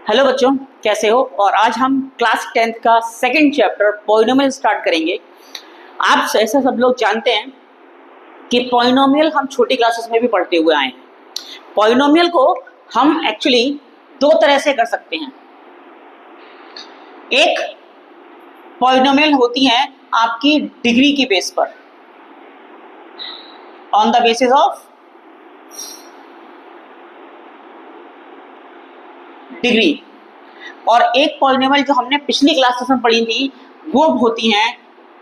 Hello बच्चों, कैसे हो। और आज हम क्लास 10th का सेकंड चैप्टर पॉलिनोमियल स्टार्ट करेंगे। आप ऐसा सब लोग जानते हैं कि पॉलिनोमियल हम छोटी क्लासेस में भी पढ़ते हुए आए हैं। पॉलिनोमियल को हम एक्चुअली दो तरह से कर सकते हैं। एक पॉलिनोमियल होती है आपकी डिग्री की बेस पर, on the basis of degree, और एक पॉलिनोमियल जो हमने पिछली क्लासेस में पढ़ी थी वो होती हैं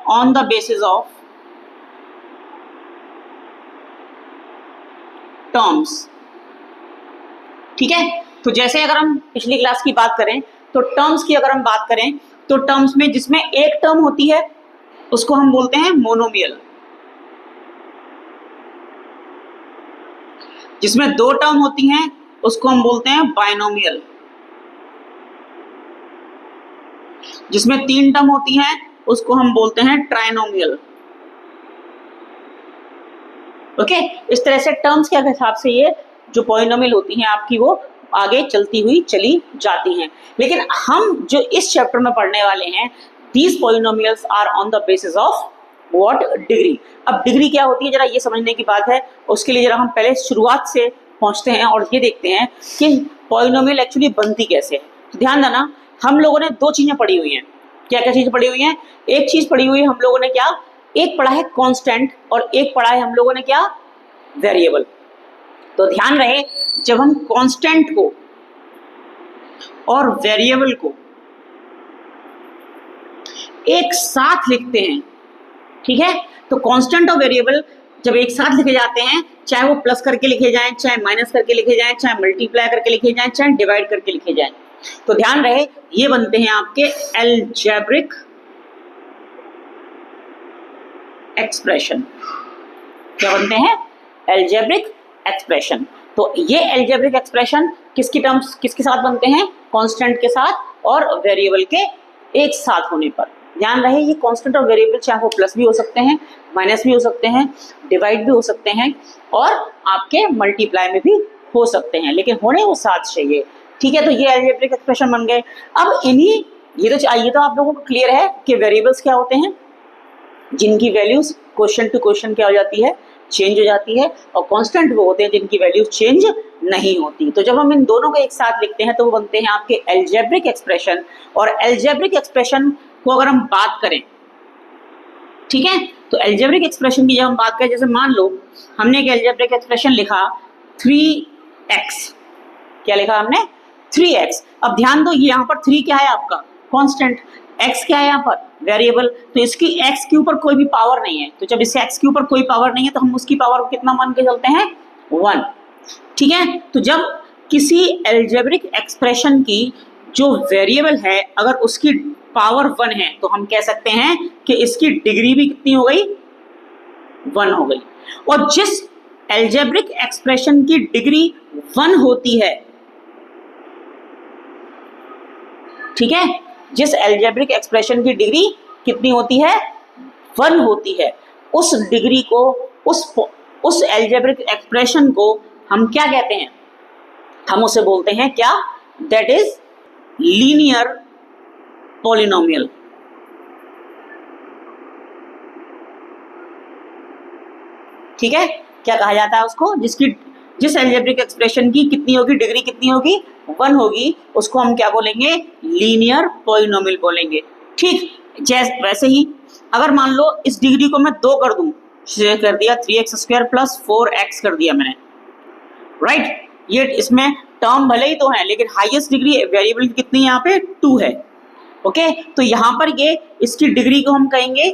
on the basis of terms. ठीक है, तो जैसे अगर हम पिछली क्लास की बात करें तो टर्म्स की अगर हम बात करें तो टर्म्स में जिसमें एक टर्म होती है उसको हम बोलते हैं मोनोमियल, जिसमें दो टर्म होती हैं उसको हम बोलते हैं बाइनोमियल, जिसमें तीन टर्म होती हैं उसको हम बोलते हैं ट्राइनोमियल। ओके, इस तरह से टर्म्स के हिसाब से ये जो पॉलिनोमियल होती हैं आपकी वो आगे चलती हुई चली जाती हैं। लेकिन हम जो इस चैप्टर में पढ़ने वाले हैं, these polynomials are on the basis of what, degree. अब डिग्री क्या होती है जरा ये समझने की बात है। उसके लिए जरा हम पहले शुरुआत से पहुंचते हैं और ये देखते हैं कि पॉलिनोमियल एक्चुअली बनती कैसे है। तो ध्यान देना, हम लोगों ने दो चीजें पढ़ी हुई हैं। क्या क्या चीजें पढ़ी हुई हैं? एक चीज पढ़ी हुई है हम लोगों ने क्या, एक पढ़ा है कांस्टेंट और एक पढ़ा है हम लोगों ने क्या, वेरिएबल। तो ध्यान रहे, जब हम कांस्टेंट को और वेरिएबल को एक साथ लिखते हैं, ठीक है, तो कांस्टेंट और वेरिएबल जब एक साथ लिखे जाते हैं, चाहे वो प्लस करके लिखे जाएं, चाहे माइनस करके लिखे जाएं, चाहे मल्टीप्लाई करके लिखे जाएं, चाहे डिवाइड करके लिखे जाएं, तो ध्यान रहे ये बनते हैं आपके अलजेब्रिक एक्सप्रेशन। क्या बनते हैं? Algebraic expression. तो ये अलजेब्रिक एक्सप्रेशन किसकी टर्म्स किसके साथ बनते हैं? कांस्टेंट के साथ और वेरिएबल के एक साथ होने पर। ध्यान रहे ये कांस्टेंट और वेरिएबल चाहे वो प्लस भी हो सकते हैं, माइनस भी हो सकते हैं, डिवाइड भी हो सकते हैं और आपके मल्टीप्लाई में भी हो सकते हैं, लेकिन होने वो साथ चाहिए। ठीक है, तो ये अलजेब्रिक एक्सप्रेशन बन गए। अब इन्हीं ये तो आप लोगों को क्लियर है कि वेरिएबल्स क्या होते हैं, जिनकी वैल्यूज क्वेश्चन टू क्वेश्चन क्या हो जाती है, चेंज हो जाती है, और कांस्टेंट वो होते हैं जिनकी वैल्यूज चेंज नहीं होती। तो जब हम इन दोनों को एक साथ लिखते हैं तो वो बनते हैं आपके अलजेब्रिक एक्सप्रेशन। और अलजेब्रिक एक्सप्रेशन को अगर हम बात करें, ठीक है, तो अलजेब्रिक एक्सप्रेशन की जब हम बात करें, जैसे मान लो हमने एक अलजेब्रिक एक्सप्रेशन लिखा 3x, क्या लिखा हमने? 3x। अब ध्यान दो, ये यहाँ पर 3 क्या है आपका? कांस्टेंट। x क्या है यहाँ पर? वेरिएबल। तो इसकी x के ऊपर कोई भी पावर नहीं है, तो जब इस x के ऊपर कोई पावर नहीं है तो हम उसकी पावर को कितना मान के चलते हैं? 1। ठीक है, तो जब किसी अलजेब्रिक एक्सप्रेशन की जो वेरिएबल है अगर उसकी पावर 1 है तो हम कह सकते हैं कि इसकी डिग्री भी कितनी हो गई? 1 हो गई। और जिस अलजेब्रिक एक्सप्रेशन की डिग्री 1 होती है, ठीक है, जिस अलजेब्रिक एक्सप्रेशन की डिग्री कितनी होती है? 1 होती है, उस डिग्री को, उस अलजेब्रिक एक्सप्रेशन को हम क्या कहते हैं? हम उसे बोलते हैं क्या? That is linear polynomial. ठीक है, क्या कहा जाता है उसको? जिस अलजेब्रिक एक्सप्रेशन की कितनी होगी, डिग्री कितनी होगी? 1 होगी, उसको हम क्या बोलेंगे? लीनियर पॉलिनोमियल बोलेंगे। ठीक, जैसे वैसे ही अगर मान लो इस डिग्री को मैं 2 कर दूं, कर दिया 3x² प्लस 4x कर दिया मैंने, राइट। ये इसमें टर्म भले ही तो है लेकिन हाईएस्ट डिग्री वेरिएबल की कितनी यहाँ पे? 2 है। ओके, तो यहाँ पर ये इसकी डिग्री को हम कहेंगे,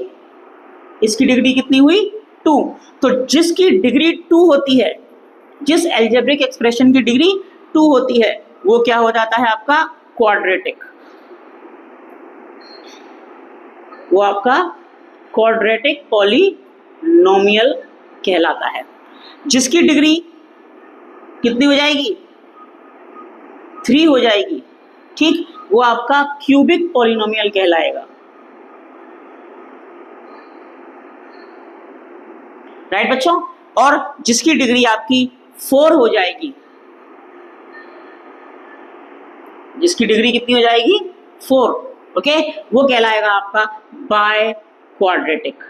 इसकी डिग्री कितनी हुई? 2। तो जिसकी डिग्री 2 होती है, जिस अलजेब्रिक एक्सप्रेशन की डिग्री 2 होती है, वो क्या हो जाता है आपका? क्वाड्रेटिक। वो आपका क्वाड्रेटिक पॉलिनोमियल कहलाता है। जिसकी डिग्री कितनी हो जाएगी? 3 हो जाएगी, ठीक, वो आपका क्यूबिक पॉलिनोमियल कहलाएगा। राइट बच्चों, और जिसकी डिग्री आपकी 4 हो जाएगी, जिसकी डिग्री कितनी हो जाएगी 4, ओके, वो कहलाएगा आपका बाय क्वाड्रेटिक।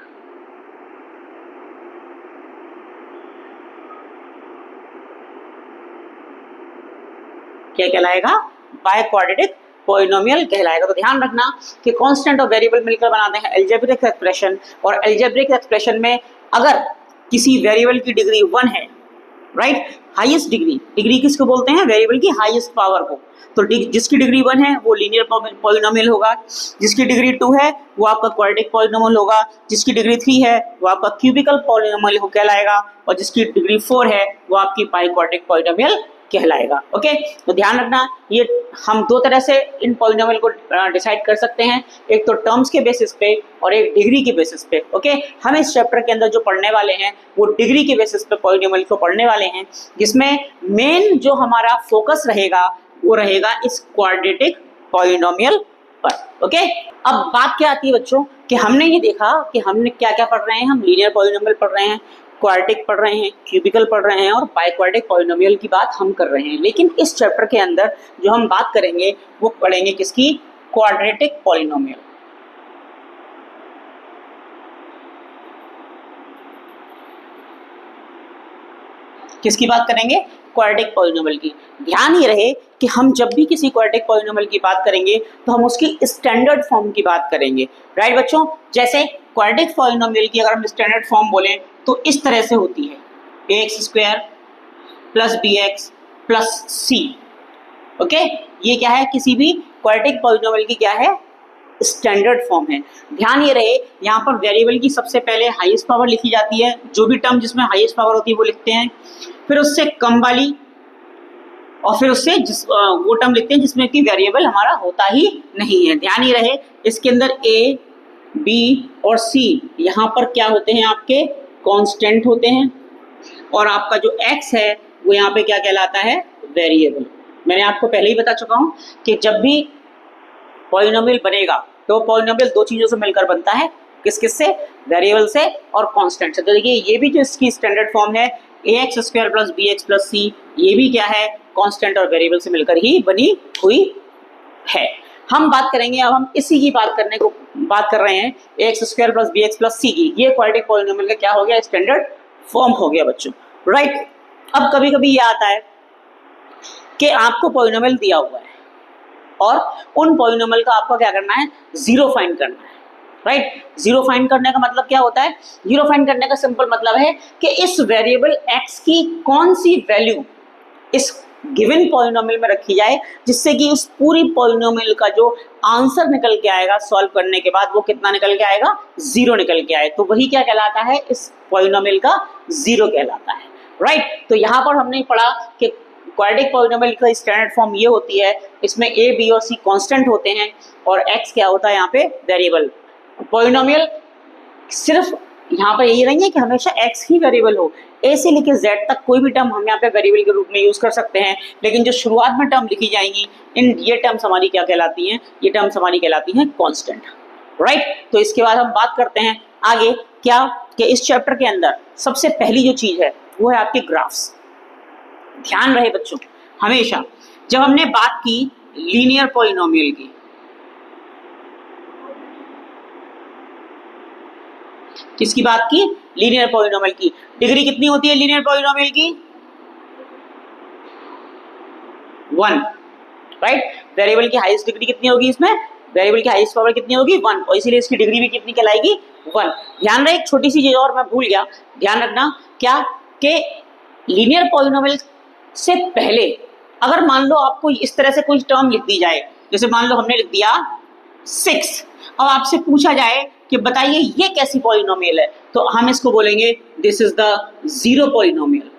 क्या कहलाएगा? बाय क्वाड्रेटिक पॉलिनोमियल कहलाएगा। तो ध्यान रखना कि कांस्टेंट और वेरिएबल मिलकर बनाते हैं अलजेब्रिक एक्सप्रेशन, और अलजेब्रिक एक्सप्रेशन में अगर किसी वेरिएबल की डिग्री 1 है, राइट, हाईएस्ट डिग्री, डिग्री किसको बोलते हैं? वेरिएबल की हाईएस्ट पावर को। तो जिसकी डिग्री 1 है वो लीनियर पॉलिनोमियल होगा, जिसकी डिग्री 2 है वो आपका क्वाड्रेटिक पॉलिनोमियल होगा, जिसकी डिग्री 3 है वो आपका क्यूबिकल पॉलिनोमियल कहलाएगा, और जिसकी डिग्री 4 है वो आपकी पाई क्वाड्रेटिक पॉलिनोमियल कहलाएगा। ओके, तो ध्यान रखना ये हम दो तरह से इन पॉलिनोमियल को डिसाइड कर सकते हैं, एक तो टर्म्स के बेसिस पे और एक डिग्री के बेसिस पे। ओके, हम इस चैप्टर के अंदर जो पढ़ने वाले हैं वो डिग्री के बेसिस पे पॉलिनोमियल को पढ़ने वाले हैं, जिसमें मेन जो हमारा फोकस रहेगा वो रहेगा इस क्वाड्रेटिक पॉलिनोमियल पर। ओके, अब बात क्या आती है बच्चों कि हमने ये देखा कि हमने क्या क्या पढ़ रहे हैं, हम लीनियर पॉलिनोमियल पढ़ रहे हैं, क्वाड्रेटिक पढ़ रहे हैं, क्यूबिकल पढ़ रहे हैं, और बाइक्वाड्रेटिक पॉलिनोमियल की बात हम कर रहे हैं। लेकिन इस चैप्टर के अंदर जो हम बात करेंगे वो पढ़ेंगे किसकी? Quadratic polynomial. किसकी बात करेंगे? क्वाड्रेटिक पॉलिनोमियल की। ध्यान ये रहे कि हम जब भी किसी क्वाड्रेटिक पॉलिनोमियल की बात करेंगे तो हम उसकी स्टैंडर्ड फॉर्म की बात करेंगे, राइट बच्चों। जैसे क्वाड्रेटिक पॉलिनोमियल की अगर हम स्टैंडर्ड फॉर्म बोलें तो इस तरह से होती है ax² + bx + c। ओके, ये क्या है? किसी भी क्वाड्रेटिक पॉलिनोमियल की क्या है? स्टैंडर्ड फॉर्म है। ध्यान ये रहे यहाँ पर वेरिएबल की सबसे पहले हाईएस्ट पावर लिखी जाती है, जो भी टर्म जिसमें हाईएस्ट पावर होती है वो लिखते हैं, फिर उससे कम वाली, और फिर उससे वो टर्म लिखते हैं जिसमें कि वेरिएबल हमारा होता ही नहीं है। ध्यान ये रहे इसके अंदर a, b और c यहाँ पर क्या होते हैं? आपके कांस्टेंट होते हैं, और आपका जो x है वो यहाँ पे क्या कहलाता है? वेरिएबल। मैंने आपको पहले ही बता चुका हूँ कि जब भी पॉलिनोमियल बनेगा तो पॉलिनोमियल दो चीज़ों से मिलकर बनता है, किस किस से? वेरिएबल से और कांस्टेंट से। तो देखिए ये भी जो इसकी स्टैंडर्ड फॉर्म है ax² + bx + c, ये भी क्या है? कांस्टेंट और वेरिएबल से मिलकर ही बनी हुई है। हम बात करेंगे, अब हम इसी की बात कर रहे हैं ax² + bx + c की। ये क्वाड्रेटिक पॉलिनोमियल का क्या हो गया? स्टैंडर्ड फॉर्म हो गया बच्चों, राइट। अब कभी कभी ये आता है कि आपको पॉलिनोमियल दिया हुआ है और उन पॉलिनोमियल का आपको क्या करना है? जीरो फाइंड करना है, राइट। जीरो फाइंड करने का मतलब क्या होता है? जीरो फाइंड करने का सिंपल मतलब है कि इस वेरिएबल x की कौन सी वैल्यू इस गिवन पॉलिनोमियल में रखी जाए जिससे कि उस पूरी पॉलिनोमियल का जो आंसर निकल के आएगा सॉल्व करने के बाद वो कितना निकल के आएगा? जीरो निकल के आए। तो वही क्या कहलाता है? इस पॉलिनोमियल का जीरो कहलाता है, राइट। तो यहाँ पर हमने पढ़ा कि क्वाड्रेटिक पॉलिनोमियल का स्टैंडर्ड फॉर्म ये होती है, इसमें a, b और c कांस्टेंट होते हैं और x क्या होता है? यहाँ पे वेरिएबल। पॉलिनोमियल सिर्फ यहाँ पर यही नहीं है कि हमेशा x ही वेरिएबल हो, a से लेकर z तक कोई भी टर्म हम यहाँ पे वेरिएबल के रूप में यूज कर सकते हैं, लेकिन जो शुरुआत में टर्म लिखी जाएंगी ये टर्म्स हमारी क्या कहलाती हैं? ये टर्म्स हमारी कहलाती हैं कांस्टेंट, राइट। तो इसके बाद हम बात करते हैं आगे क्या कि इस चैप्टर के अंदर सबसे पहली जो चीज है वो है आपके ग्राफ्स। ध्यान रहे बच्चों, हमेशा जब हमने बात की लीनियर पॉलिनोमियल की, किसकी बात की? लीनियर पॉलिनोमियल की। डिग्री कितनी होती है लीनियर पॉलिनोमियल की? 1, राइट। वेरिएबल की हाईएस्ट डिग्री कितनी होगी? इसमें वेरिएबल की हाईएस्ट पावर कितनी होगी? 1, और इसीलिए इसकी डिग्री भी कितनी कहलाएगी? 1। ध्यान रहे एक छोटी सी चीज और मैं भूल गया, ध्यान रखना क्या कि लीनियर पॉलिनोमियल से पहले अगर मान लो आपको इस तरह से कोई टर्म लिख दी जाए, जैसे मान लो हमने लिख दिया 6, अब आपसे पूछा जाए कि बताइए ये कैसी पॉलिनोमियल है, तो हम इसको बोलेंगे this is the zero polynomial.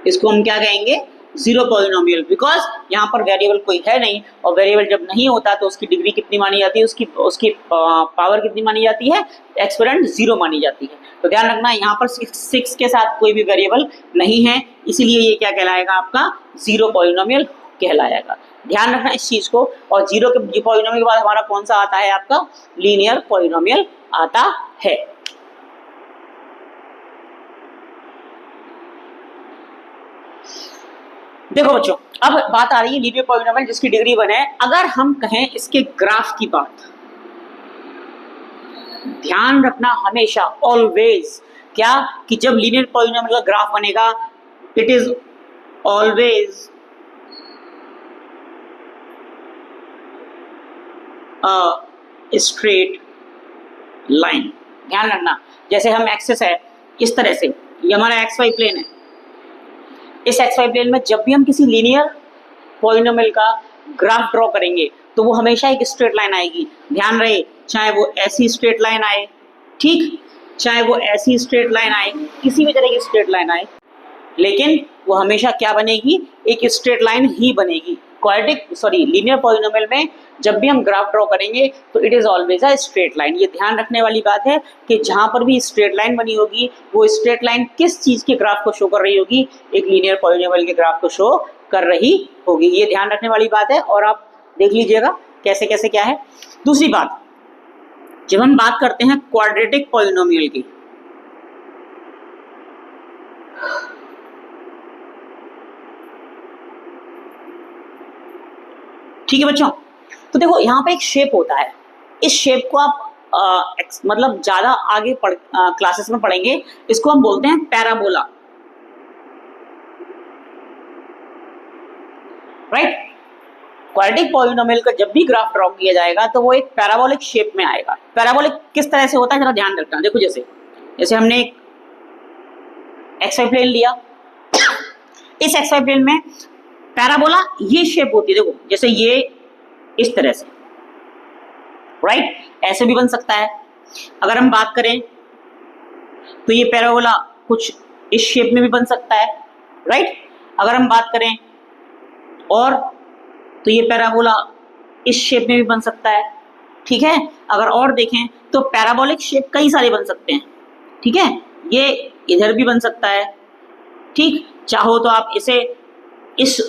इसको हम क्या कहेंगे? जीरो पॉलिनोमियल, बिकॉज यहाँ पर वेरिएबल कोई है नहीं, और वेरिएबल जब नहीं होता तो उसकी डिग्री कितनी मानी जाती है? उसकी पावर कितनी मानी जाती है? एक्सपोनेंट जीरो मानी जाती है। तो ध्यान रखना यहाँ पर 6 के साथ कोई भी वेरिएबल नहीं है, इसीलिए ये क्या कहलाएगा? आपका जीरो पॉलिनोमियल कहलाएगा। ध्यान रखना इस चीज को। और जीरो के पॉलिनोमियल के बाद हमारा कौन सा आता है? आपका लीनियर पॉलिनोमियल आता है। देखो बच्चों, अब बात आ रही है लीनियर पॉलिनोमियल जिसकी डिग्री 1 है। अगर हम कहें इसके ग्राफ की बात, ध्यान रखना हमेशा, ऑलवेज, क्या कि जब लीनियर पॉलिनोमियल का ग्राफ बनेगा, it is always a straight line. ध्यान रखना, जैसे हम एक्सिस है इस तरह से, ये हमारा एक्स वाई प्लेन है, इस एक्स वाई प्लेन में जब भी हम किसी लीनियर पॉलिनोमियल का ग्राफ ड्रॉ करेंगे तो वो हमेशा एक स्ट्रेट लाइन आएगी। ध्यान रहे, चाहे वो ऐसी स्ट्रेट लाइन आए, ठीक, चाहे वो ऐसी स्ट्रेट लाइन आए, किसी भी तरह की स्ट्रेट लाइन आए, लेकिन वो हमेशा क्या बनेगी, एक स्ट्रेट लाइन ही बनेगी। लीनियर पॉलिनोमियल में जब भी हम ग्राफ ड्रॉ करेंगे तो it is always a straight line. ये ध्यान रखने वाली बात है कि जहां पर भी स्ट्रेट लाइन बनी होगी वो स्ट्रेट लाइन किस चीज के ग्राफ को शो कर रही होगी, एक लीनियर पॉलिनोमियल के ग्राफ को शो कर रही होगी। ये ध्यान रखने वाली बात है और आप देख लीजिएगा कैसे कैसे क्या है। दूसरी बात, जब हम बात करते हैं क्वाड्रेटिक पॉलिनोमियल की, ठीक है बच्चों, तो देखो यहाँ पे एक शेप होता है, इस शेप को आप मतलब ज्यादा आगे क्लासेस में पढ़ेंगे, इसको हम बोलते हैं पैराबोला, राइट। क्वाड्रेटिक पॉलिनोमियल का जब भी ग्राफ ड्रॉ किया जाएगा तो वो एक पैराबोलिक शेप में आएगा। पैराबोलिक किस तरह से होता है जरा ध्यान रखना। देखो जैसे जैसे हमने एक एक्स वाई प्लेन लिया, इस एक्स वाई प्लेन में पैराबोला ये शेप होती है, देखो जैसे ये इस तरह से, राइट, ऐसे भी बन सकता है। अगर हम बात करें तो ये पैराबोला कुछ इस शेप में भी बन सकता है, राइट। अगर हम बात करें और तो ये पैराबोला इस शेप में भी बन सकता है, ठीक है। अगर और देखें तो पैराबोलिक शेप कई सारे बन सकते हैं, ठीक है। ये इधर भी बन सकता है, ठीक, चाहो तो आप इसे इस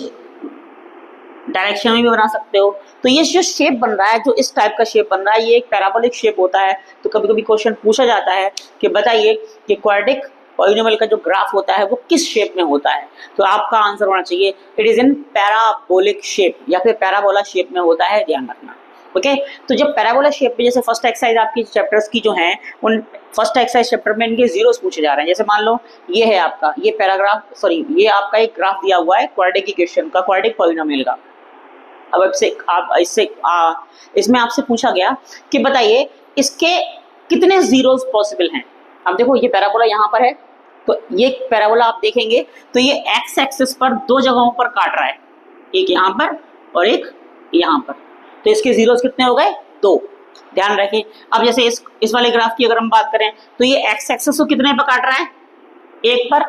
डायरेक्शन में भी बना सकते हो। तो ये जो शेप बन रहा है, जो इस टाइप का शेप बन रहा है, ये एक पैराबोलिक शेप होता है। तो कभी कभी क्वेश्चन पूछा जाता है कि बताइए कि क्वाड्रेटिक पॉलिनोमियल का जो ग्राफ होता है वो किस शेप में होता है, तो आपका आंसर होना चाहिए it is in parabolic shape या फिर पैराबोला शेप में होता है, ध्यान रखना, ओके। तो जब पैराबोला शेप में, जैसे फर्स्ट एक्सरसाइज आपकी चैप्टर्स की जो हैं, उन फर्स्ट एक्सरसाइज चैप्टर में इनके जीरोस पूछे जा रहे हैं। जैसे मान लो ये है आपका, ये ये आपका एक ग्राफ दिया हुआ है क्वाड्रेटिक इक्वेशन का, क्वाड्रेटिक पॉलिनोमियल का। अब इसमें आपसे पूछा गया कि बताइए इसके कितने जीरोस पॉसिबल हैं। अब देखो ये पैराबोला यहाँ पर है, तो ये पैराबोला आप देखेंगे तो ये एक्स एक्सिस पर दो जगहों पर काट रहा है, एक यहाँ पर और एक यहाँ पर, तो इसके जीरोस कितने हो गए, 2। ध्यान रखें। अब जैसे इस वाले ग्राफ की अगर हम बात करें तो ये एक्स एक्सिस को कितने पर काट रहा है, 1 पर,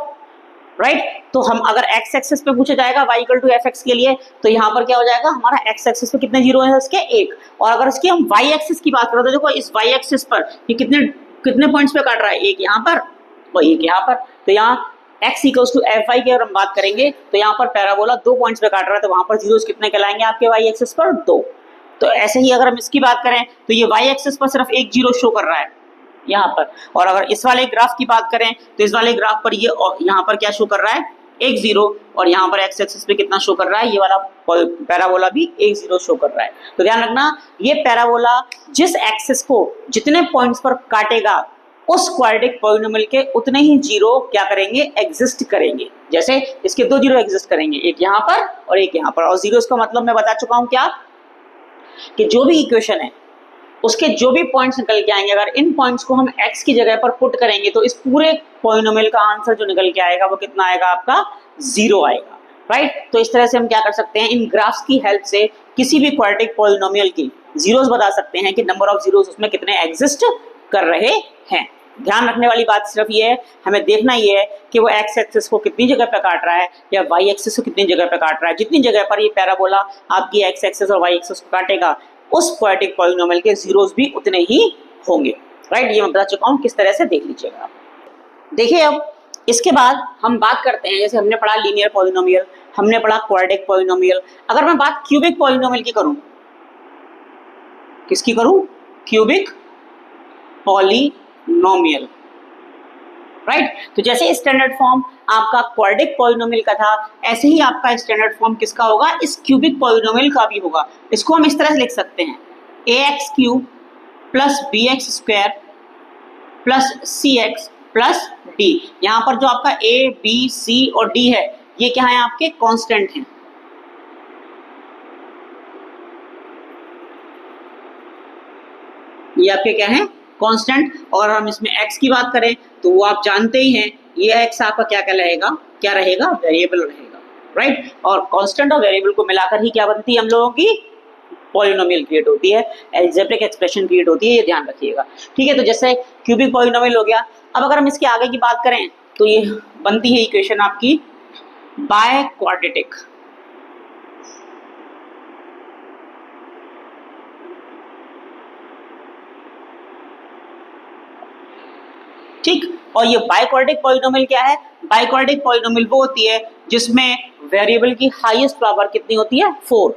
राइट। तो हम अगर एक्स एक्सिस पे पूछा जाएगा y equal to f x के लिए, तो यहाँ पर क्या हो जाएगा, हमारा एक्स एक्सिस पे कितने जीरो है इसके, 1। और अगर इसकी हम y एक्सिस की बात करें तो देखो इस y एक्सिस पर ये कितने पॉइंट्स पे काट रहा है, 1 यहाँ पर और 1 यहाँ पर। तो यहाँ x equals to f y की अगर हम बात करेंगे तो यहाँ पर पैराबोला 2 पॉइंट्स पे काट रहा है, तो वहां पर जीरोस कितने कहलाएंगे आपके y एक्सिस पर, 2। तो ऐसे ही अगर हम इसकी बात करें तो ये y एक्सिस पर सिर्फ 1 जीरो शो कर रहा है यहाँ पर, और अगर इस वाले ग्राफ की बात करें तो इस वाले ग्राफ पर ये यहाँ पर क्या शो कर रहा है, 1 जीरो, और यहाँ पर एक्स एक्सिस पे कितना शो कर रहा है, ये वाला पैराबोला भी 1 जीरो शो कर रहा है। तो ध्यान रखना, ये पैराबोला जिस एक्सिस को जितने पॉइंट्स पर काटेगा उस क्वाड्रेटिक पॉलिनोमियल के उतने ही जीरो क्या करेंगे, एग्जिस्ट करेंगे। जैसे इसके 2 जीरो एग्जिस्ट करेंगे, एक यहाँ पर और एक यहाँ पर। और जीरोस का मतलब मैं बता चुका हूँ क्या, कि जो भी इक्वेशन है उसके जो भी पॉइंट्स निकल के आएंगे, अगर इन पॉइंट्स को हम x की जगह पर पुट करेंगे तो इस पूरे पॉलिनोमियल का आंसर जो निकल के आएगा वो कितना आएगा, आपका 0 आएगा, राइट। तो इस तरह से हम क्या कर सकते हैं, इन ग्राफ्स की हेल्प से किसी भी क्वाड्रेटिक पॉलिनोमियल की जीरोस बता सकते हैं कि नंबर ऑफ जीरोस उसमें कितने एग्जिस्ट कर रहे हैं। ध्यान रखने वाली बात सिर्फ ये है, हमें देखना ये है कि वो एक्स एक्सिस को कितनी जगह पे काट रहा है या वाई एक्सिस को कितनी जगह पे काट रहा है। जितनी जगह पर ये पैराबोला आपकी एक्स एक्सिस और वाई एक्सिस को काटेगा उस क्वाड्रेटिक पॉलिनोमियल के जीरोस भी उतने ही होंगे, राइट। ये मैं बता चुका हूँ किस तरह से, देख लीजिएगा। देखिए अब इसके बाद हम बात करते हैं, जैसे हमने पढ़ा लीनियर पॉलिनोमियल, हमने पढ़ा क्वाड्रेटिक पॉलिनोमियल। अगर मैं बात क्यूबिक पॉलिनोमियल की करूं, किसकी करूं, क्यूबिक पॉलिनोमियल, राइट। तो जैसे स्टैंडर्ड फॉर्म आपका क्वाड्रिक पॉलिनोमियल का था, ऐसे ही आपका स्टैंडर्ड फॉर्म किसका होगा, इस क्यूबिक पॉलिनोमियल का भी होगा। इसको हम इस तरह से लिख सकते हैं, ax cube plus bx square plus cx plus d। यहाँ पर जो आपका a b c और d है, ये क्या है, आपके कांस्टेंट हैं। ये आपके क्या है, कांस्टेंट। और हम इसमें x की बात करें तो वो आप जानते ही हैं, ये x आपका क्या कहलाएगा, क्या रहेगा, वेरिएबल रहेगा, राइट। और कांस्टेंट और वेरिएबल को मिलाकर ही क्या बनती है, हम लोगों की पॉलिनोमियल क्रिएट होती है, अलजेब्रिक एक्सप्रेशन क्रिएट होती है, ये ध्यान रखिएगा, ठीक है। तो जैसे क्यूबिक पॉलिनोमियल हो गया। अब अगर हम इसके आगे की बात करें तो ये बनती है इक्वेशन आपकी बाय क्वाड्रेटिक। ठीक। और ये बाइक्वाड्रिक पॉलिनोमियल क्या है, बाइक्वाड्रिक पॉलिनोमियल वो होती है जिसमें वेरिएबल की हाईएस्ट पावर कितनी होती है, 4।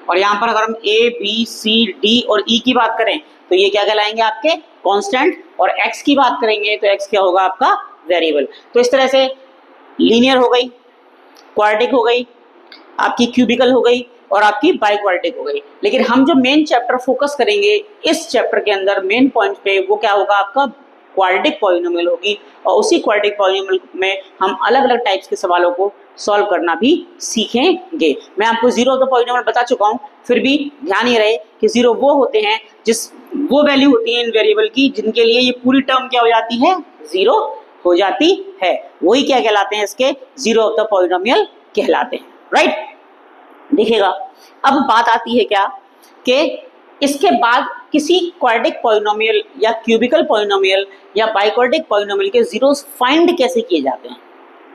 और यहां पर अगर हम a b c d और e की बात करें तो ये क्या कहलाएंगे, आपके कांस्टेंट। और x की बात करेंगे तो x क्या होगा, आपका वेरिएबल। तो इस तरह से लीनियर हो गई, क्वाड्रेटिक हो गई, आपकी क्यूबिकल हो गई और आपकी बाइक्वाड्रेटिक हो गई। लेकिन हम जो मेन चैप्टर फोकस करेंगे इस चैप्टर के अंदर मेन पॉइंट पे, वो क्या होगा, आपका क्वाड्रेटिक पॉलिनोमियल होगी। और उसी क्वाड्रेटिक पॉलिनोमियल में हम अलग अलग टाइप्स के सवालों को सॉल्व करना भी सीखेंगे। मैं आपको जीरो ऑफ द पॉलिनोमियल बता चुका हूँ, फिर भी ध्यान ये रहे कि जीरो वो होते हैं वो वैल्यू होती है इन वेरिएबल की जिनके लिए ये पूरी टर्म क्या हो जाती है, जीरो हो जाती है। वही क्या कहलाते हैं, इसके जीरो ऑफ द पॉलिनोमियल कहलाते हैं, राइट। देखिएगा, अब बात आती है क्या कि इसके बाद किसी क्वाड्रेटिक पॉलिनोमियल या क्यूबिकल पॉलिनोमियल या बाइक्वाड्रेटिक पॉलिनोमियल के जीरोस फाइंड कैसे किए जाते हैं।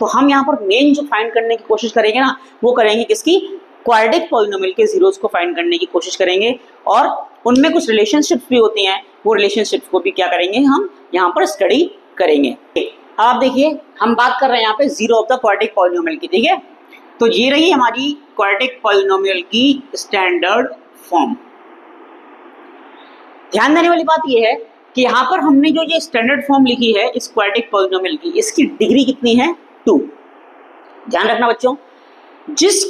तो हम यहाँ पर मेन जो फाइंड करने की कोशिश करेंगे ना, वो करेंगे किसकी, क्वाड्रेटिक पॉलिनोमियल के जीरोस को फाइंड करने की कोशिश करेंगे। और उनमें कुछ रिलेशनशिप्स भी होती हैं, वो रिलेशनशिप्स को भी क्या करेंगे, हम यहाँ पर स्टडी करेंगे। अब आप देखिए, हम बात कर रहे हैं यहाँ पे zero of the quadratic polynomial की, ठीक है। तो ये रही हमारी क्वाड्रेटिक पॉलिनोमियल की स्टैंडर्ड फॉर्म। ध्यान देने वाली बात ये है कि यहाँ पर हमने जो ये स्टैंडर्ड फॉर्म लिखी है इस क्वाड्रेटिक पॉलिनोमियल की, इसकी डिग्री कितनी है, 2। ध्यान रखना बच्चों, जिस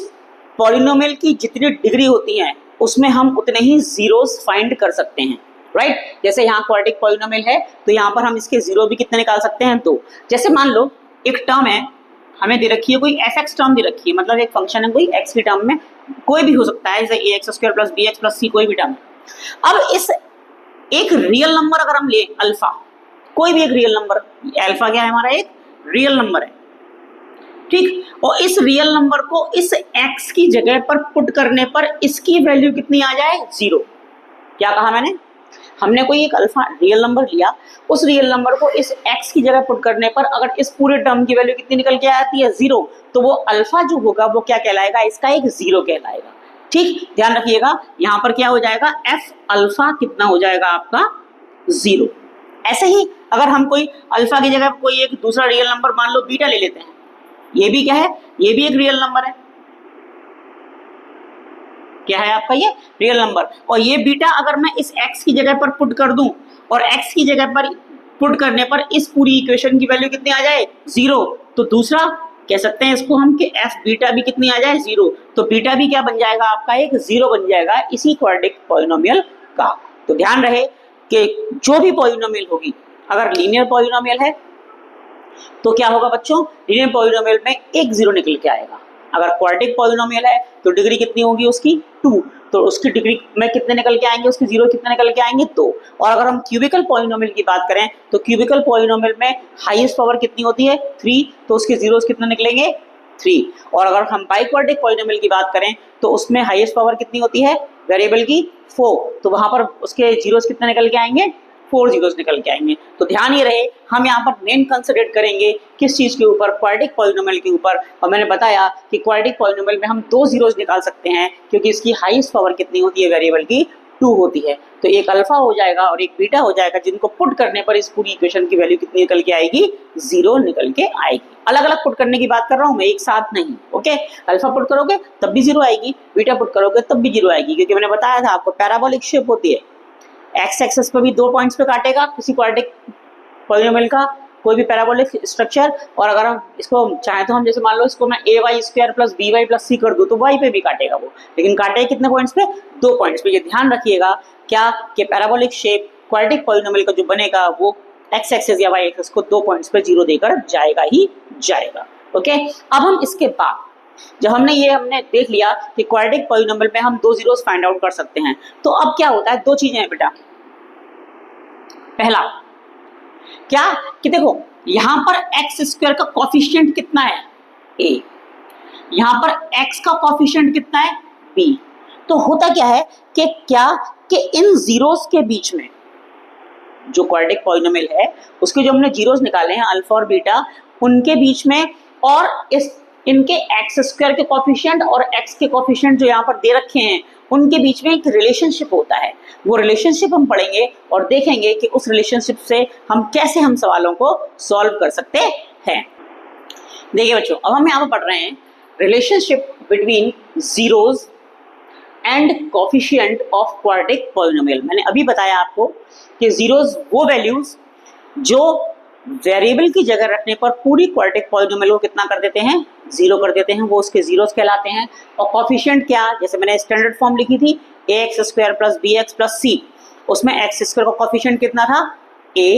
पॉलिनोमियल की जितनी डिग्री होती है उसमें हम उतने ही जीरोस फाइंड कर सकते हैं, राइट। जैसे यहाँ क्वाड्रेटिक पॉलिनोमियल है तो यहाँ पर हम इसके जीरो भी कितने निकाल सकते हैं, 2। जैसे मान लो एक टर्म है, हमें दे रखी है कोई fx टर्म दे रखी है, मतलब एक फंक्शन है कोई x की टर्म में, कोई भी हो सकता है, जैसे ax square plus bx plus c कोई भी टर्म है। अब इस एक रियल नंबर अगर हम ले अल्फा, कोई भी एक रियल नंबर, अल्फा क्या है, हमारा एक रियल नंबर है, ठीक। और इस रियल नंबर को इस x की जगह पर पुट करने पर इसकी वैल्यू कितनी आ जाए, 0। क्या कहा मैंने, हमने कोई एक अल्फा रियल नंबर लिया, उस रियल नंबर को इस x की जगह पुट करने पर अगर इस पूरे टर्म की वैल्यू कितनी निकल के आती है, 0, तो वो अल्फा जो होगा वो क्या कहलाएगा, इसका एक 0 कहलाएगा, ठीक। ध्यान रखिएगा, यहाँ पर क्या हो जाएगा, f अल्फा कितना हो जाएगा, आपका 0। ऐसे ही अगर हम कोई अल्फा की जगह कोई एक दूसरा रियल नंबर मान लो बीटा ले लेते हैं, ये भी क्या है, ये भी एक रियल नंबर है, क्या है आपका ये रियल नंबर। और ये बीटा अगर मैं इस x की जगह पर पुट कर दूं और x की जगह पर पुट करने पर इस पूरी इक्वेशन की वैल्यू कितनी आ जाए, 0, तो दूसरा कह सकते हैं इसको हम कि f बीटा भी कितनी आ जाए, 0। तो बीटा भी क्या बन जाएगा, आपका एक 0 बन जाएगा इसी क्वाड्रेटिक पॉलिनोमियल का। तो ध्यान रहे कि जो भी पॉलिनोमियल होगी, अगर लीनियर पॉलिनोमियल है तो क्या होगा बच्चों, लीनियर पॉलिनोमियल में एक 0 निकल के आएगा। अगर क्वाड्रेटिक पॉलिनोमियल है तो डिग्री कितनी होगी उसकी, 2, तो उसकी डिग्री में कितने निकल के आएंगे, उसके 0 कितने निकल के आएंगे, 2। और अगर हम क्यूबिकल पॉलिनोमियल की बात करें तो क्यूबिकल पॉलिनोमियल में हाईएस्ट पावर कितनी होती है, 3, तो उसके जीरोस कितने निकलेंगे, 3। और अगर हम बाइक्वाड्रेटिक पॉलिनोमियल की बात करें तो उसमें हाईएस्ट पावर कितनी होती है वेरिएबल की, 4, तो वहां पर उसके जीरोस कितने निकल के आएंगे, 4 जीरोस निकल के आएंगे। तो ध्यान ये रहे, हम यहाँ पर मेन कंसिडर करेंगे किस चीज के ऊपर, क्वाड्रेटिक पॉलिनोमियल के ऊपर। और मैंने बताया कि क्वाड्रेटिक पॉलिनोमियल में हम 2 जीरोस निकाल सकते हैं क्योंकि इसकी हाईएस्ट पावर कितनी होती है वेरिएबल की, 2 होती है, तो एक अल्फा हो जाएगा और एक बीटा हो जाएगा, जिनको पुट करने पर इस पूरी इक्वेशन की वैल्यू कितनी निकल के आएगी, 0 निकल के आएगी। अलग अलग पुट करने की बात कर रहा हूं मैं, एक साथ नहीं। ओके, अल्फा पुट करोगे तब भी 0 आएगी, बीटा पुट करोगे तब भी 0 आएगी, क्योंकि मैंने बताया था आपको पैराबोलिक शेप होती है। एक्स एक्सेस पे भी 2 पॉइंट्स पे काटेगा किसी क्वाड्रेटिक पॉलिनोमियल का कोई भी पैराबोलिक स्ट्रक्चर, और अगर हम इसको चाहे तो हम जैसे मान लो इसको मैं ay² + by + c कर दूं तो y पे भी काटेगा वो, लेकिन काटेगा कितने पॉइंट्स पे, 2 पॉइंट्स पे। ये ध्यान रखिएगा क्या कि पैराबोलिक शेप क्वाड्रेटिक पॉलिनोमियल का जो बनेगा वो x एक्सिस या y एक्सिस को 2 पॉइंट्स पे 0 देकर जाएगा ही जाएगा। ओके, अब हम इसके बाद जब हमने देख लिया कि क्वाड्रेटिक पॉलिनोमियल में हम 2 जीरोस फाइंड आउट कर सकते हैं, तो अब क्या होता है, 2 चीजें हैं बेटा। पहला क्या कि देखो यहां पर x² का कोफिशिएंट कितना है, a, यहां पर x का कोफिशिएंट कितना है, b। तो होता क्या है कि इन जीरोस के बीच में जो क्वाड्रेटिक पॉलिनोमियल है उसके जो हमने जीरोस निकाले हैं अल्फा और बीटा, उनके बीच में और इनके x² के कोफिशिएंट और x के कोफिशिएंट जो यहाँ पर दे रखे हैं उनके बीच में एक रिलेशनशिप होता है। वो रिलेशनशिप हम पढ़ेंगे और देखेंगे कि उस रिलेशनशिप से हम कैसे हम सवालों को सॉल्व कर सकते हैं। देखिए बच्चों, अब हम यहाँ पर पढ़ रहे हैं relationship between zeros and coefficient of quadratic polynomial. मैंने अभी बताया आपको कि जीरोस वो वैल्यूज जो वेरिएबल की जगह रखने पर पूरी क्वाड्रेटिक पॉलिनोमियल को कितना कर देते हैं, 0 कर देते हैं, वो उसके जीरोस कहलाते हैं। और कोफिशिएंट क्या, जैसे मैंने स्टैंडर्ड फॉर्म लिखी थी ax² + bx + c, उसमें x² का कोफिशिएंट कितना था, a,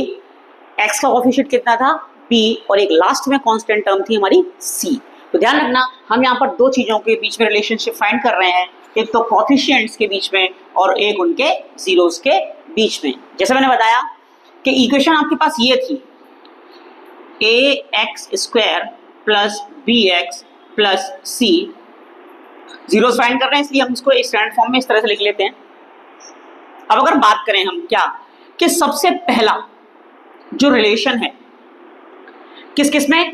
x का कोफिशिएंट कितना था, b, और एक लास्ट में कांस्टेंट टर्म थी हमारी c। तो ध्यान रखना हम यहाँ पर 2 चीजों के बीच में रिलेशनशिप फाइंड कर रहे हैं, एक तो कोफिशिएंट्स के बीच में और एक उनके जीरोस के बीच में। जैसे मैंने बताया कि इक्वेशन आपके पास ये थी ax² + bx + c, zeros find कर रहे हैं इसलिए हम इसको स्टैंडर्ड फॉर्म में इस तरह से लिख लेते हैं। अब अगर बात करें हम क्या कि सबसे पहला जो रिलेशन है किस किस में,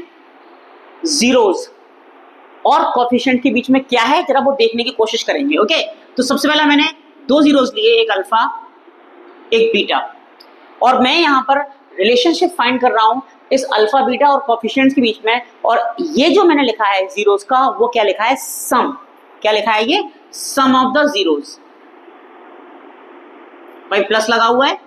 जीरोस और कोफिशिएंट के बीच में क्या है, जरा वो देखने की कोशिश करेंगे। ओके, तो सबसे पहला मैंने 2 जीरोस लिए, एक अल्फा एक बीटा, और मैं यहाँ पर रिलेशनशिप फाइंड कर रहा हूँ इस अल्फा बीटा और कोफिशिएंट्स के बीच में। और ये जो मैंने लिखा है जीरोस का, वो क्या लिखा है, सम। क्या लिखा है ये, सम ऑफ द जीरोस। भाई प्लस लगा हुआ है,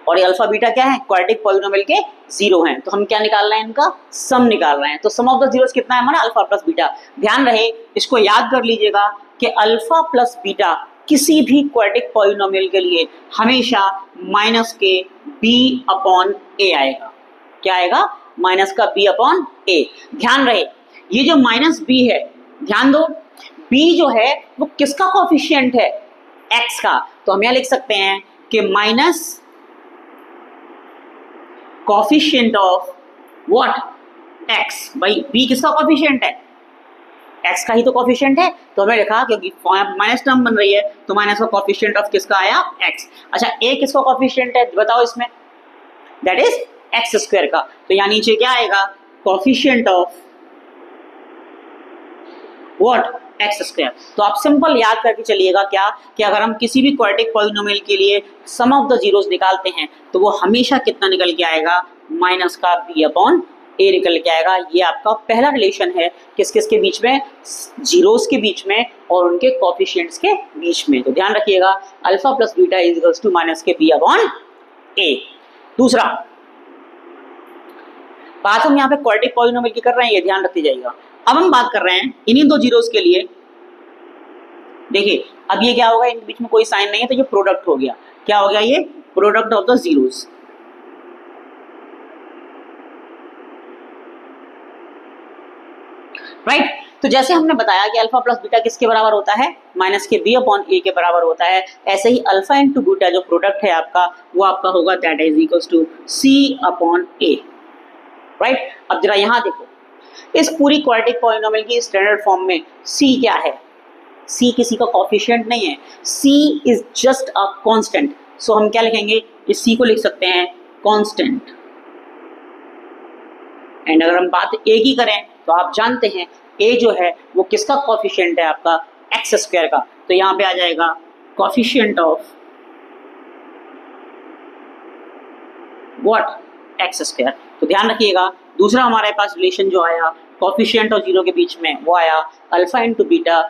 और ये अल्फा बीटा क्या है, क्वाड्रेटिक पॉलिनोमियल के 0 हैं, तो हम क्या निकाल रहे हैं, इनका सम निकाल रहे हैं। तो सम ऑफ द जीरोस कितना है हमारा, अल्फा प्लस बीटा। ध्यान रहे, इसको याद कर लीजिएगा कि अल्फा प्लस बीटा किसी भी क्वाड्रेटिक पॉलिनोमियल के लिए हमेशा माइनस के b/a आएगा। क्या आएगा, माइनस का b/a। ध्यान रहे ये जो माइनस b है, ध्यान दो b जो है वो किसका कोफिशिएंट है, x का। तो हम यहां लिख सकते हैं कि minus coefficient of what, x। भाई b किसका कोफिशिएंट है, x का ही तो कोफिशिएंट है, तो हमें लिखा क्योंकि माइनस टर्म बन रही है तो माइनस का कोफिशिएंट ऑफ किसका आया, x। अच्छा a किसका कोफिशिएंट है बताओ इसमें, दैट इज x² का। तो यहाँ नीचे क्या आएगा, कोफिशिएंट ऑफ व्हाट, x²। तो आप सिंपल याद करके चलिएगा क्या कि अगर हम किसी भी क्वाड्रेटिक पॉलिनोमियल के लिए सम ऑफ द जीरोस निकालते हैं तो वो हमेशा कितना निकल के आएगा, माइनस का b/a निकल के आएगा। ये आपका पहला रिलेशन है किस किस के बीच में, जीरोस के बीच में और उनके कोफिशिएंट्स के बीच में। तो ध्यान रखिएगा alpha plus beta is equals to minus के b/a। दूसरा बात हम यहाँ पे क्वाड्रेटिक पॉलिनोमियल की कर रहे हैं, ये ध्यान रखते जाइएगा। अब हम बात कर रहे हैं इन्हीं 2 जीरोस के लिए। देखिए अब ये क्या होगा, इनके बीच में कोई साइन नहीं है तो ये प्रोडक्ट हो गया। क्या हो गया, ये product of the zeros. Right, तो जैसे हमने बताया कि अल्फा प्लस बीटा किसके बराबर होता है, माइनस के b/a के बराबर होता है, ऐसे ही अल्फा इंटू बीटा जो प्रोडक्ट है आपका वो आपका होगा that is equals to c/a। Right, अब जरा यहाँ देखो इस पूरी क्वाड्रेटिक पॉलिनोमियल की स्टैंडर्ड फॉर्म में c क्या है, c किसी का कोफिशिएंट नहीं है, c is just a constant. So हम क्या लिखेंगे, इस c को लिख सकते हैं कांस्टेंट। एंड अगर हम बात a की करें तो आप जानते हैं a जो है वो किसका कोफिशिएंट है आपका, x² का। तो यहाँ पे आ जाएगा coefficient of what x square. तो ध्यान रखिएगा दूसरा हमारे पास रिलेशन जो आया कोफिशिएंट और जीरो के बीच में वो आया alpha into beta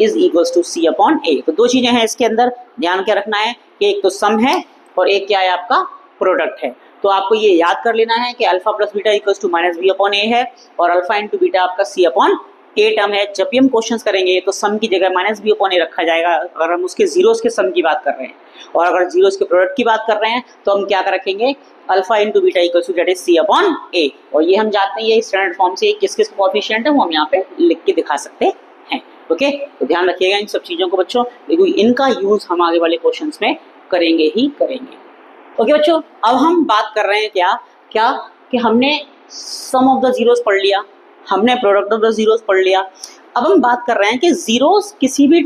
is equals to C upon A. तो दो चीजें हैं इसके अंदर, ध्यान क्या रखना है कि एक तो सम है और एक क्या है आपका प्रोडक्ट है। तो आपको ये याद कर लेना है कि alpha plus beta equals to minus B upon A है और अल्फा इंटू बीटा आपका सी अपॉन ए टर्म है। जब भी हम क्वेश्चंस करेंगे तो सम की जगह माइनस बी अपॉन ए रखा जाएगा अगर हम उसके जीरोस के सम की बात कर रहे हैं, और अगर जीरोस के प्रोडक्ट की बात कर रहे हैं तो हम क्या रखेंगे alpha into beta equals to that is C upon A. और ये हम जानते हैं ये स्टैंडर्ड फॉर्म से किस किस कोएफिशिएंट है वो हम यहाँ पे लिख के दिखा सकते हैं। ओके, तो ध्यान रखिएगा इन सब चीजों को बच्चों, क्योंकि इनका यूज हम आगे वाले क्वेश्चंस में करेंगे ही करेंगे। ओके बच्चों, अब हम बात कर रहे हैं क्या कि हमने सम ऑफ द जीरोस पढ़ लिया, हमने प्रोडक्ट ऑफ द जीरोस पढ़ लिया। अब हम बात कर रहे हैं कि जीरोस किसी भी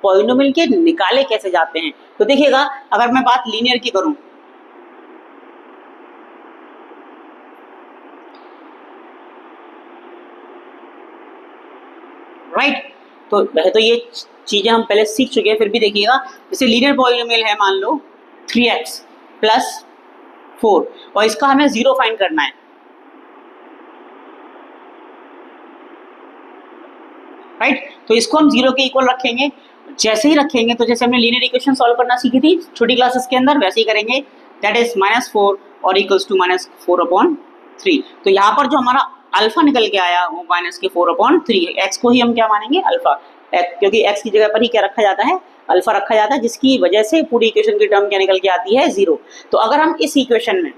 पॉलिनोमियल के निकाले कैसे जाते हैं। तो देखिएगा अगर मैं बात लीनियर की करूं, राइट, तो वैसे तो ये चीजें हम पहले सीख चुके हैं, फिर भी देखिएगा जैसे लीनियर पॉलिनोमियल है मान लो 3x प्लस 4 और इसका हमें जीरो फाइंड करना है, राइट। तो इसको हम जीरो के इक्वल रखेंगे, जैसे ही रखेंगे तो जैसे हमने लीनियर इक्वेशन सॉल्व करना सीखी थी छोटी क्लासेस के अंदर वैसे ही करेंगे, दैट इज -4 और इक्वल्स टू -4/3। तो यहाँ पर जो हमारा अल्फा निकल के आया वो -4/3, एक्स को ही हम क्या मानेंगे अल्फा, क्योंकि एक्स की जगह पर ही क्या रखा जाता है अल्फा रखा जाता है, जिसकी वजह से पूरी इक्वेशन की टर्म क्या निकल के आती है जीरो। तो अगर हम इस इक्वेशन में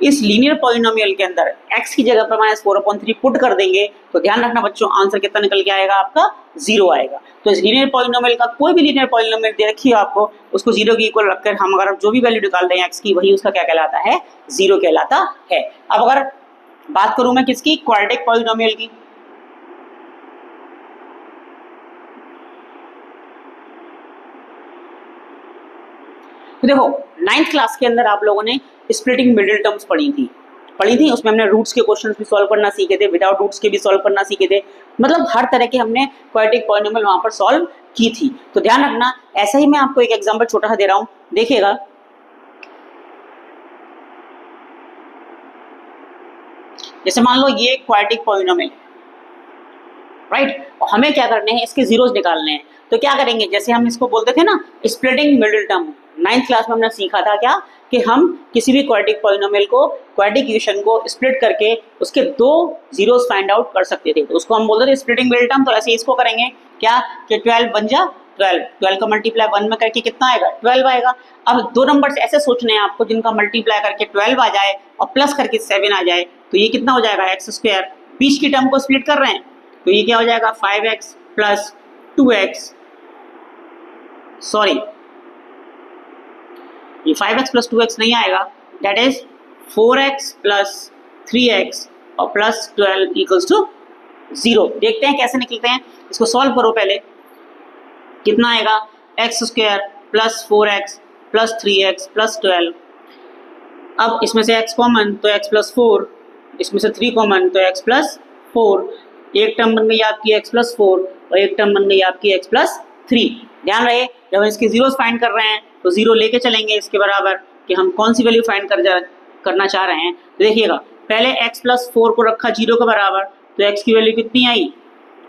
इस लीनियर पॉलिनोमियल के अंदर x की जगह पर -4/3 पुट कर देंगे तो ध्यान रखना बच्चों आंसर कितना निकल के आएगा आपका जीरो आएगा। तो इस लीनियर पॉलिनोमियल का कोई भी लीनियर पॉलिनोमियल दे रखी है आपको उसको जीरो के इक्वल रखकर हम अगर जो भी वैल्यू निकाल दें x की वही उसका क्या कहलाता है जीरो कहलाता है। अब अगर बात करूं मैं किसकी क्वाड्रेटिक पॉलिनोमियल की, तो देखो 9th क्लास के अंदर आप लोगों ने स्प्लिटिंग मिडिल टर्म्स पढ़ी थी, उसमें हमने रूट्स के क्वेश्चंस भी सॉल्व करना सीखे थे, विदाउट रूट्स के भी सॉल्व करना सीखे थे, मतलब हर तरह के हमने क्वाड्रेटिक पॉलिनोमियल वहां पर सॉल्व की थी। तो ध्यान रखना ऐसा ही मैं आपको एक एग्जांपल छोटा सा दे रहा हूं, देखिएगा जैसे मान लो ये क्वाड्रेटिक पॉलिनोमियल है, राइट, और हमें क्या करने हैं इसके जीरोस निकालने हैं। तो क्या करेंगे जैसे हम इसको बोलते थे ना splitting middle term, 9th class में हमने सीखा था क्या कि हम किसी भी क्वाड्रेटिक पॉलिनोमियल को क्वाड्रेटिक इक्वेशन को स्प्लिट करके उसके दो जीरोस फाइंड आउट कर सकते थे, तो उसको हम बोलते थे स्प्लिटिंग मिडिल टर्म। तो ऐसे इसको करेंगे क्या कि 12 बन जा 12 का मल्टीप्लाई 1 में करके कितना आएगा 12 आएगा। अब दो नंबर्स ऐसे सोचने हैं आपको जिनका मल्टीप्लाई करके 12 आ जाए और प्लस करके 7 आ जाए, तो ये कितना हो जाएगा एक्स स्क्वायर, बीच की टर्म को स्प्लिट कर रहे हैं तो ये क्या हो जाएगा 5x प्लस 2x, सॉरी ये 5x प्लस 2x नहीं आएगा, that is 4x plus 3x और प्लस 12 इक्वल्स टू 0। देखते हैं कैसे निकलते हैं, इसको सॉल्व करो पहले, कितना आएगा x square plus 4x plus 3x plus 12। अब इसमें से x कॉमन तो x प्लस 4, इसमें से 3 कॉमन तो x प्लस 4, एक टर्म बन गई आपकी x प्लस 4 और एक टर्म बन गई आपकी x प्लस 3। ध्यान रहे जब हम इसके जीरोस फाइंड कर रहे हैं तो जीरो लेके चलेंगे इसके बराबर कि हम कौन सी वैल्यू फाइंड करना चाह रहे हैं। तो देखिएगा पहले x प्लस 4 को रखा जीरो के बराबर तो x की वैल्यू कितनी आई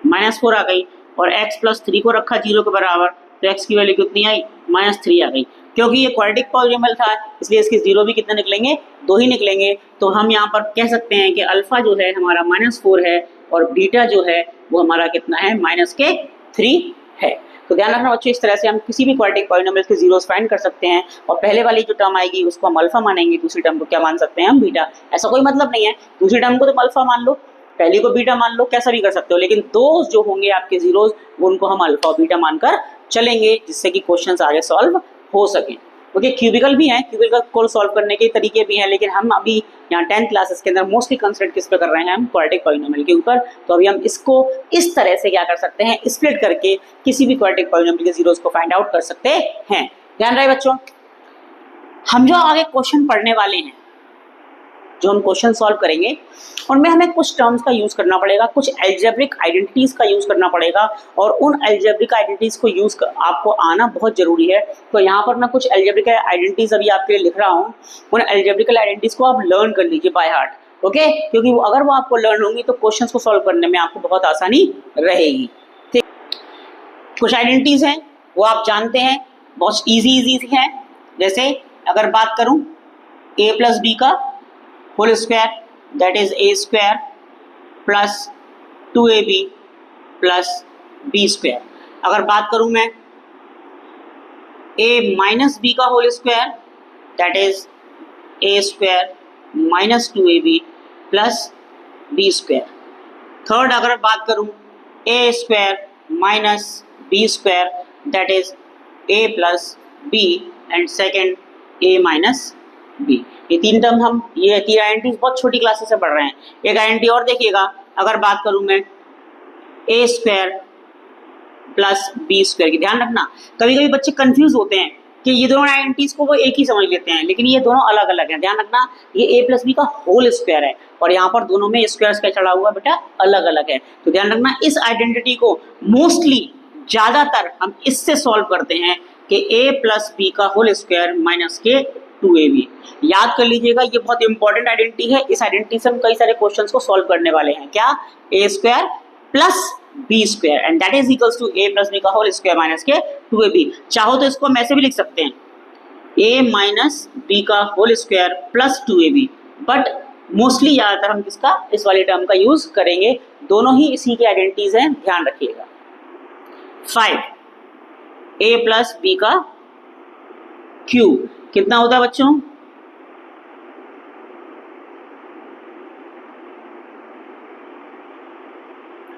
-4 आ गई, और x प्लस 3 को रखा जीरो के बराबर तो x की वैल्यू कितनी आई -3 आ गई। क्योंकि ये क्वाड्रेटिक पॉलिनोमियल था इसलिए इसके जीरो भी कितने निकलेंगे 2 ही निकलेंगे। तो हम यहाँ पर कह सकते हैं कि अल्फा जो है हमारा -4 है और बीटा जो है वो हमारा कितना है -3 है। तो ध्यान रखना बच्चों इस तरह से हम किसी भी क्वाड्रेटिक पॉलिनोमियल के जीरोस फाइंड कर सकते हैं, और पहले वाली जो टर्म आएगी उसको हम अल्फा मानेंगे, दूसरी टर्म को क्या मान सकते हैं हम बीटा। ऐसा कोई मतलब नहीं है दूसरी टर्म को तुम अल्फा मान लो पहली को बीटा मान लो, कैसा भी कर सकते हो, लेकिन दो जो होंगे आपके जीरोस उनको हम अल्फा और बीटा मानकर चलेंगे जिससे कि क्वेश्चंस आगे सॉल्व हो सकें। ओके, क्यूबिकल भी हैं, क्यूबिकल को सॉल्व करने के तरीके भी हैं, लेकिन हम अभी यहाँ 10th क्लासेस के अंदर मोस्टली कंसंट्रेट किस पे कर रहे हैं हम क्वाड्रेटिक पॉलिनोमियल के ऊपर। तो अभी हम इसको इस तरह से क्या कर सकते हैं स्प्लिट करके किसी भी क्वाड्रेटिक पॉलिनोमियल के जीरोस को फाइंड आउट कर सकते हैं। ध्यान रहे बच्चों हम जो आगे क्वेश्चन पढ़ने वाले हैं जो हम क्वेश्चन सॉल्व करेंगे उनमें हमें कुछ टर्म्स का यूज़ करना पड़ेगा, कुछ एल्जेब्रिक आइडेंटिटीज़ का यूज़ करना पड़ेगा और उन एल्जेब्रिक आइडेंटिटीज़ को आपको आना बहुत ज़रूरी है। तो यहाँ पर मैं कुछ एल्जेब्रिक आइडेंटिटीज़ अभी आपके लिए लिख रहा हूँ, उन एल्जेब्रिकल आइडेंटिटीज़ को आप लर्न कर लीजिए बाय हार्ट, ओके, क्योंकि अगर वो आपको लर्न होंगी तो क्वेश्चंस को सॉल्व करने में आपको बहुत आसानी रहेगी। ठीक, कुछ आइडेंटिटीज़ हैं वो आप जानते हैं, बहुत इजी हैं। जैसे अगर बात करूँ a प्लस बी का whole square that is a square plus 2ab plus b square. अगर बात करूं मैं a माइनस बी का whole square that is a square minus 2ab plus b square. Third अगर बात करूं a square minus b square that is a plus b and second a minus B. ये तीन टर्म हम ये तीन identities बहुत छोटी क्लासेस से पढ़ रहे हैं। एक आइडेंटिटी और देखिएगा, अगर बात करूं मैं ए स्क्वायर प्लस बी स्क्वायर की, ध्यान रखना कभी कभी बच्चे कंफ्यूज होते हैं कि ये दोनों आइडेंटिटीज को वो एक ही समझ लेते हैं, लेकिन ये दोनों अलग अलग हैं। ध्यान रखना ये ए प्लस बी का होल स्क्वायर है और यहाँ पर दोनों में स्क्वायर क्या चढ़ा हुआ बेटा, अलग अलग है। तो ध्यान रखना इस आइडेंटिटी को मोस्टली ज़्यादातर हम इससे सॉल्व करते हैं कि ए प्लस बी का होल स्क्वायर माइनस के 2ab। याद कर लीजिएगा ये बहुत इंपॉर्टेंट आइडेंटिटी है। इस आइडेंटिटी से हम कई सारे क्वेश्चंस को सॉल्व करने वाले हैं। क्या, A square plus B square and that is equals to A plus B का होल स्क्वायर माइनस के 2ab। चाहो तो इसको हम ऐसे भी लिख सकते हैं ए माइनस बी का whole square plus 2ab, but mostly ज़्यादातर हम किसका, इस वाले टर्म का यूज करेंगे। दोनों ही इसी की आइडेंटिटीज हैं, ध्यान रखिएगा। 5 ए प्लस बी का क्यूब कितना होता है बच्चों,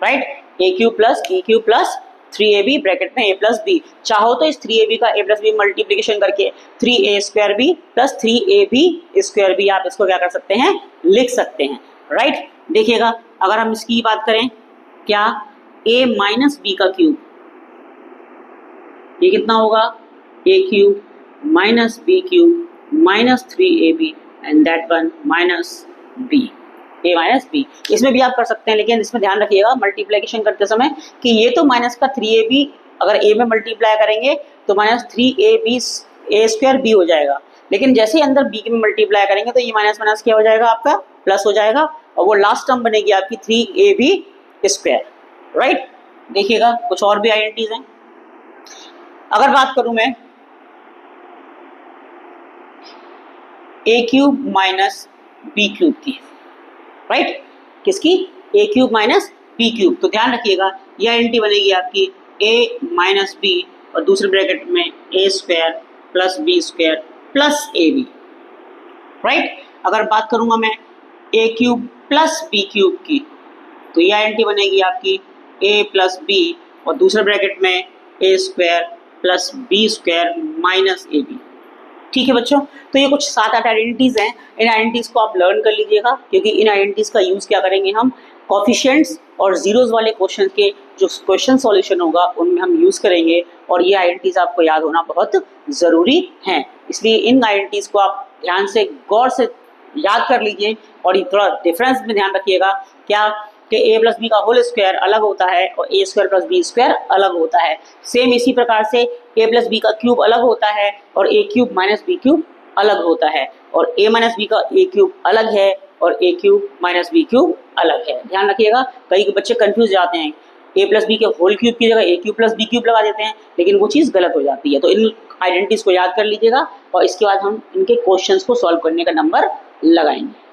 right, A cube plus B cube plus 3ab bracket में a प्लस बी। चाहो तो इस 3ab का a प्लस बी मल्टीप्लीकेशन करके 3a square B plus 3ab square B आप इसको क्या कर सकते हैं, लिख सकते हैं, राइट। देखिएगा अगर हम इसकी बात करें, क्या a माइनस बी का क्यूब, ये कितना होगा, a cube minus B cube minus 3ab and that one minus b, a minus B. इसमें भी आप कर सकते हैं, लेकिन इसमें ध्यान रखिएगा मल्टीप्लिकेशन करते समय कि ये तो माइनस का 3ab अगर a में मल्टीप्लाई करेंगे तो minus 3ab a square b हो जाएगा, लेकिन जैसे ही अंदर b में मल्टीप्लाई करेंगे तो ये माइनस माइनस क्या हो जाएगा, आपका प्लस हो जाएगा और वो लास्ट टर्म बनेगी आपकी 3ab स्क्वायर, राइट। देखिएगा कुछ और भी आइडेंटिटीज हैं। अगर बात करूं मैं A cube minus B cube की, राइट, किसकी, ए क्यूब माइनस बी क्यूब। तो ध्यान रखिएगा ये आइडेंटिटी बनेगी आपकी ए माइनस बी और दूसरे ब्रैकेट में A square plus B square plus A B, right. अगर बात करूंगा मैं A cube plus B cube की, तो ये आइडेंटिटी बनेगी आपकी ए प्लस बी और दूसरे ब्रैकेट में A square plus B square minus A B. ठीक है बच्चों, तो ये कुछ 7-8 आइडेंटिटीज हैं। इन आइडेंटिटीज को आप लर्न कर लीजिएगा, क्योंकि इन आइडेंटिटीज का यूज़ क्या करेंगे हम, कोफिशिएंट्स और जीरोस वाले क्वेश्चन के जो क्वेश्चन सॉल्यूशन होगा उनमें हम यूज़ करेंगे, और ये आइडेंटिटीज आपको याद होना बहुत ज़रूरी हैं। इसलिए इन आइडेंटिटीज को आप ध्यान से गौर से याद कर लीजिए और ये थोड़ा डिफरेंस में ध्यान रखिएगा, क्या कि ए प्लस बी का होल स्क्वायर अलग होता है और ए स्क्वायर प्लस बी स्क्वायर अलग होता है। सेम इसी प्रकार से ए प्लस बी का क्यूब अलग होता है और ए क्यूब माइनस बी क्यूब अलग होता है, और ए माइनस बी का ए क्यूब अलग है और ए क्यूब माइनस बी क्यूब अलग है। ध्यान रखिएगा, कई बच्चे कंफ्यूज जाते हैं, ए प्लस बी के होल क्यूब की जगह ए क्यूब प्लस बी क्यूब लगा देते हैं, लेकिन वो चीज़ गलत हो जाती है। तो इन आइडेंटिटीज को याद कर लीजिएगा और इसके बाद हम इनके क्वेश्चंस को सॉल्व करने का नंबर लगाएंगे।